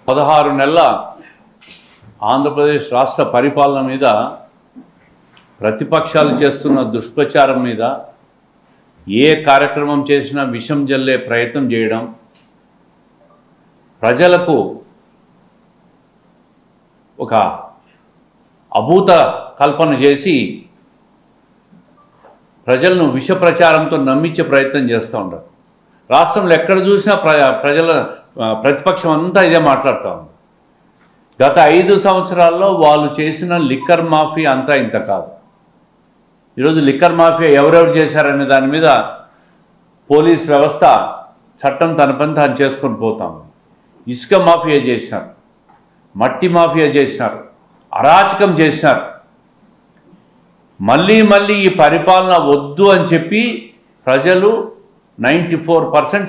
16 నెలల ఆంధ్రప్రదేశ్ రాష్ట్ర పరిపాలన మీద ప్రతిపక్షాలు చేస్తున్న దుష్ప్రచారం మీద ఏ కార్యక్రమం చేసినా విషం జల్లే ప్రయత్నం చేయడం, ప్రజలకు ఒక అభూత కల్పన చేసి ప్రజలను విష ప్రచారంతో నమ్మించే ప్రయత్నం చేస్తూ ఉంటారు. రాష్ట్రంలో ఎక్కడ చూసినా ప్రతిపక్షం అంతా ఇదే మాట్లాడుతూ ఉంది. గత 5 సంవత్సరాల్లో వాళ్ళు చేసిన లిక్కర్ మాఫియా అంతా ఇంత కాదు. ఈరోజు లిక్కర్ మాఫియా ఎవరెవరు చేశారనే దాని మీద పోలీస్ వ్యవస్థ చట్టం తన పని తాను చేసుకొని పోతాం. ఇసుక మాఫియా చేసినారు, మట్టి మాఫియా చేసినారు, అరాచకం చేసినారు. మళ్ళీ ఈ పరిపాలన వద్దు అని చెప్పి ప్రజలు 94%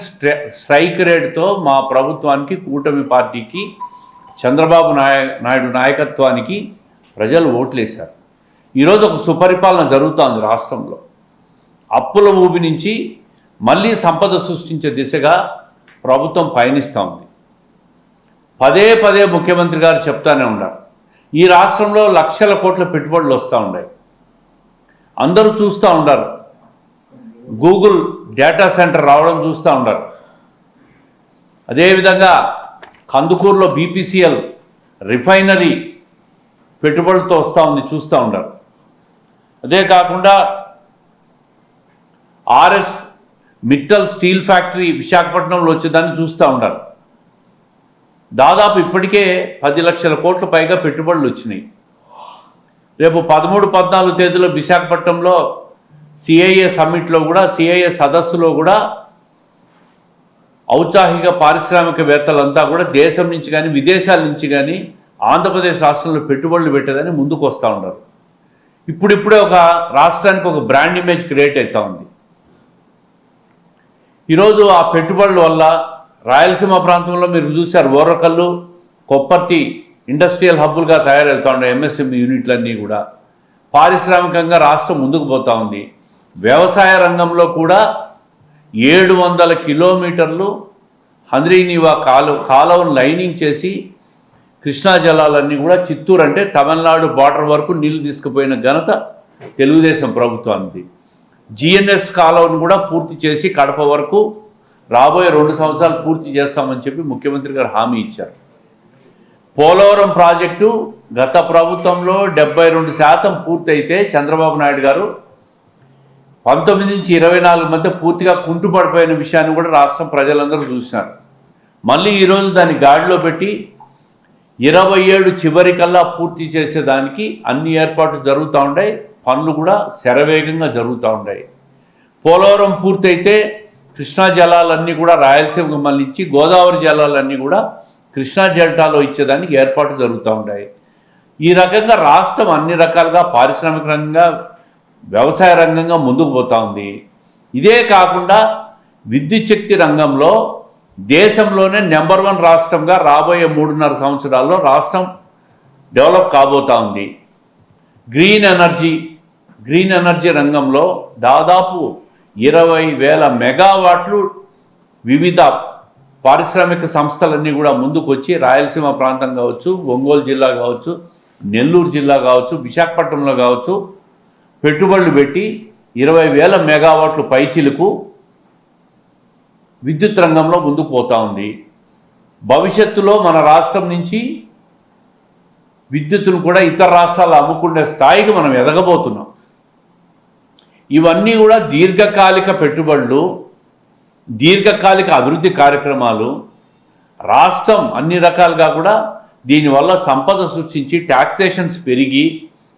స్ట్రైక్ రేట్తో మా ప్రభుత్వానికి, కూటమి పార్టీకి, చంద్రబాబు నాయుడు నాయకత్వానికి ప్రజలు ఓట్లేశారు. ఈరోజు ఒక సుపరిపాలన జరుగుతోంది రాష్ట్రంలో. అప్పుల ఊబి నుంచి మళ్ళీ సంపద సృష్టించే దిశగా ప్రభుత్వం పయనిస్తూ ఉంది. పదే ముఖ్యమంత్రి గారు చెప్తానే ఉన్నారు, ఈ రాష్ట్రంలో లక్షల కోట్ల పెట్టుబడులు వస్తూ ఉన్నాయి. అందరూ చూస్తూ ఉన్నారు, గూగుల్ డేటా సెంటర్ రావడం చూస్తూ ఉన్నారు. అదేవిధంగా కందుకూరులో BPCL రిఫైనరీ పెట్టుబడులతో వస్తూ ఉంది, చూస్తూ ఉన్నారు. అదే కాకుండా RS మిట్టల్ స్టీల్ ఫ్యాక్టరీ విశాఖపట్నంలో వచ్చేదాన్ని చూస్తూ ఉన్నారు. దాదాపు ఇప్పటికే 10 లక్షల కోట్ల పైగా పెట్టుబడులు వచ్చినాయి. రేపు 13-14 తేదీలో విశాఖపట్నంలో CII సమ్మిట్లో కూడా, CII సదస్సులో కూడా ఔత్సాహిక పారిశ్రామికవేత్తలంతా కూడా దేశం నుంచి కానీ విదేశాల నుంచి కానీ ఆంధ్రప్రదేశ్ రాష్ట్రంలో పెట్టుబడులు పెట్టేదని ముందుకు వస్తూ ఉన్నారు. ఇప్పుడిప్పుడే ఒక రాష్ట్రానికి ఒక బ్రాండ్ ఇమేజ్ క్రియేట్ అవుతూ ఉంది. ఈరోజు ఆ పెట్టుబడుల వల్ల రాయలసీమ ప్రాంతంలో మీరు చూశారు, ఓర్వకల్లు, కొప్పర్తి ఇండస్ట్రియల్ హబ్బులుగా తయారవుతూ ఉన్నాయి. MSME యూనిట్లన్నీ కూడా పారిశ్రామికంగా రాష్ట్రం ముందుకు పోతూ ఉంది. వ్యవసాయ రంగంలో కూడా 700 కిలోమీటర్లు హంద్రీనీవా కాలువను లైనింగ్ చేసి కృష్ణా జలాలన్నీ కూడా చిత్తూరు అంటే తమిళనాడు బార్డర్ వరకు నీళ్లు తీసుకుపోయిన ఘనత తెలుగుదేశం ప్రభుత్వానికి. GNS కాలువను కూడా పూర్తి చేసి కడప వరకు రాబోయే 2 సంవత్సరాలు పూర్తి చేస్తామని చెప్పి ముఖ్యమంత్రి గారు హామీ ఇచ్చారు. పోలవరం ప్రాజెక్టు గత ప్రభుత్వంలో 72% పూర్తయితే చంద్రబాబు నాయుడు గారు 19 నుంచి 24 మధ్య పూర్తిగా కుంటుపడిపోయిన విషయాన్ని కూడా రాష్ట్రం ప్రజలందరూ చూసినారు. మళ్ళీ ఈరోజు దాన్ని గాడిలో పెట్టి 27 చివరికల్లా పూర్తి చేసేదానికి అన్ని ఏర్పాట్లు జరుగుతూ ఉన్నాయి. పనులు కూడా శరవేగంగా జరుగుతూ ఉన్నాయి. పోలవరం పూర్తయితే కృష్ణా జలాలన్నీ కూడా రాయలసీమకు మళ్ళీ గోదావరి జలాలన్నీ కూడా కృష్ణా డెల్టాలో ఇచ్చేదానికి ఏర్పాట్లు జరుగుతూ ఉన్నాయి. ఈ రకంగా రాష్ట్రం అన్ని రకాలుగా పారిశ్రామిక రంగంగా, వ్యవసాయ రంగంగా ముందుకు పోతూ ఉంది. ఇదే కాకుండా విద్యుత్ శక్తి రంగంలో దేశంలోనే నెంబర్ 1 రాష్ట్రంగా రాబోయే 3.5 సంవత్సరాల్లో రాష్ట్రం డెవలప్ కాబోతూ ఉంది. గ్రీన్ ఎనర్జీ రంగంలో దాదాపు 20,000 మెగావాట్లు వివిధ పారిశ్రామిక సంస్థలన్నీ కూడా ముందుకు వచ్చి రాయలసీమ ప్రాంతం కావచ్చు, ఒంగోలు జిల్లా కావచ్చు, నెల్లూరు జిల్లా కావచ్చు, విశాఖపట్నంలో కావచ్చు పెట్టుబడులు పెట్టి 20,000 మెగావాట్లు పైచిలకు విద్యుత్ రంగంలో ముందుకు పోతూ ఉంది. భవిష్యత్తులో మన రాష్ట్రం నుంచి విద్యుత్తును కూడా ఇతర రాష్ట్రాలు అమ్ముకునే స్థాయికి మనం ఎదగబోతున్నాం. ఇవన్నీ కూడా దీర్ఘకాలిక పెట్టుబడులు, దీర్ఘకాలిక అభివృద్ధి కార్యక్రమాలు. రాష్ట్రం అన్ని రకాలుగా కూడా దీనివల్ల సంపద సృష్టించి ట్యాక్సేషన్స్ పెరిగి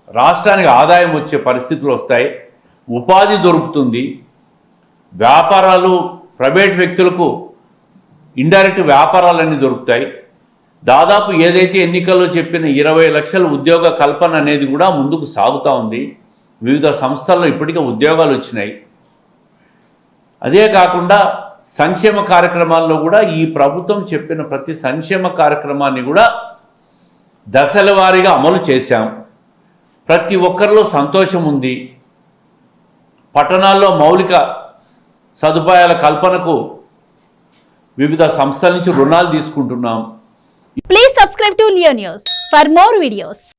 రాష్ట్రానికి ఆదాయం వచ్చే పరిస్థితులు వస్తాయి, ఉపాధి దొరుకుతుంది, వ్యాపారాలు ప్రైవేట్ వ్యక్తులకు ఇండైరెక్ట్ వ్యాపారాలన్నీ దొరుకుతాయి. దాదాపు ఏదైతే ఎన్నికల్లో చెప్పిన 20 లక్షల ఉద్యోగ కల్పన అనేది కూడా ముందుకు సాగుతూ ఉంది. వివిధ సంస్థల్లో ఇప్పటికే ఉద్యోగాలు వచ్చినాయి. అదే కాకుండా సంక్షేమ కార్యక్రమాల్లో కూడా ఈ ప్రభుత్వం చెప్పిన ప్రతి సంక్షేమ కార్యక్రమాన్ని కూడా దశల వారీగా అమలు చేశాం. ప్రతి ఒక్కరిలో సంతోషం ఉంది. పట్టణాల్లో మౌలిక సదుపాయాల కల్పనకు వివిధ సంస్థల నుంచి రుణాలు తీసుకుంటున్నాం. Subscribe to Leo News for more videos.